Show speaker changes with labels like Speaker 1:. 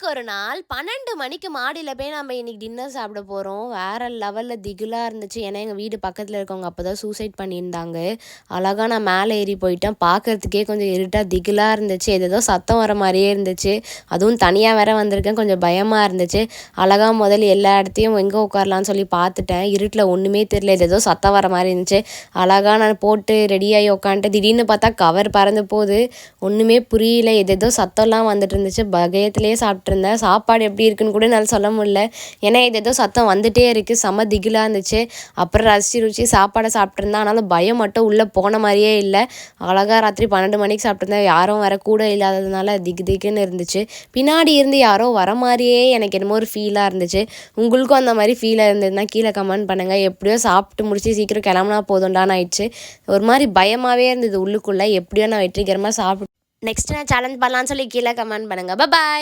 Speaker 1: ஒரு நாள் 12 மணிக்கு மாடியில போய் நம்ம இன்னைக்கு டின்னர் சாப்பிட போறோம். வேற லெவல்ல திகிலா இருந்துச்சு. ஏன்னா, எங்க வீடு பக்கத்துல இருக்கவங்க அப்பதான் சூசைட் பண்ணியிருந்தாங்க. அழகா நான் மேல ஏறி போயிட்டேன். பார்க்கறதுக்கே கொஞ்சம் இருட்டா திகிலா இருந்துச்சு. ஏதேதோ சத்தம் வர மாரியே இருந்துச்சு. அதுவும் தனியா வேற வந்திருக்கேன். கொஞ்சம் பயமா இருந்துச்சு. அழகா முதல்ல எல்லா இடத்தையும் எங்க உட்காரலான்னு சொல்லி பார்த்துட்டேன். இருட்டுல ஒண்ணுமே தெரியல. ஏதேதோ சத்தம் வர மாரி இருந்துச்சு. அழகா நான் போட்டு ரெடியாகி உட்காந்துட்டு திடீர்னு பார்த்தா கவர் பறந்து போகுது. ஒண்ணுமே புரியல. ஏதேதோ சத்தம்லாம் வந்துட்டு இருந்துச்சு. பயத்திலேயே சாப்பிட்ருந்தேன். சாப்பாடு எப்படி இருக்குன்னு கூட என்னால் சொல்ல முடியல. ஏன்னா ஏதேதோ சத்தம் வந்துட்டே இருக்குது. செம திகிலாக இருந்துச்சு. அப்புறம் ரசித்து ருசி சாப்பாடை சாப்பிட்ருந்தேன். ஆனாலும் பயம் மட்டும் உள்ளே போன மாதிரியே இல்லை. அழகாக ராத்திரி 12 மணிக்கு சாப்பிட்ருந்தேன். யாரும் வர கூட இல்லாததுனால திகுன்னு இருந்துச்சு. பின்னாடி இருந்து யாரோ வர மாதிரியே எனக்கு என்னமோ ஒரு ஃபீலாக இருந்துச்சு. உங்களுக்கும் அந்த மாதிரி ஃபீலாக இருந்ததுன்னா கீழே கமெண்ட் பண்ணுங்கள். எப்படியோ சாப்பிட்டு முடிச்சு சீக்கிரம் கிளம்புனா போதும்டான்னு ஆயிடுச்சு. ஒரு மாதிரி பயமாகவே இருந்தது உள்ளுக்குள்ளே. எப்படியோ நான் வெற்றிகரமாக சாப்பிட்டு நெக்ஸ்ட் நான் சேலஞ்ச் பண்ணலான்னு சொல்லி கீழே கமெண்ட் பண்ணுங்கள். பாய்.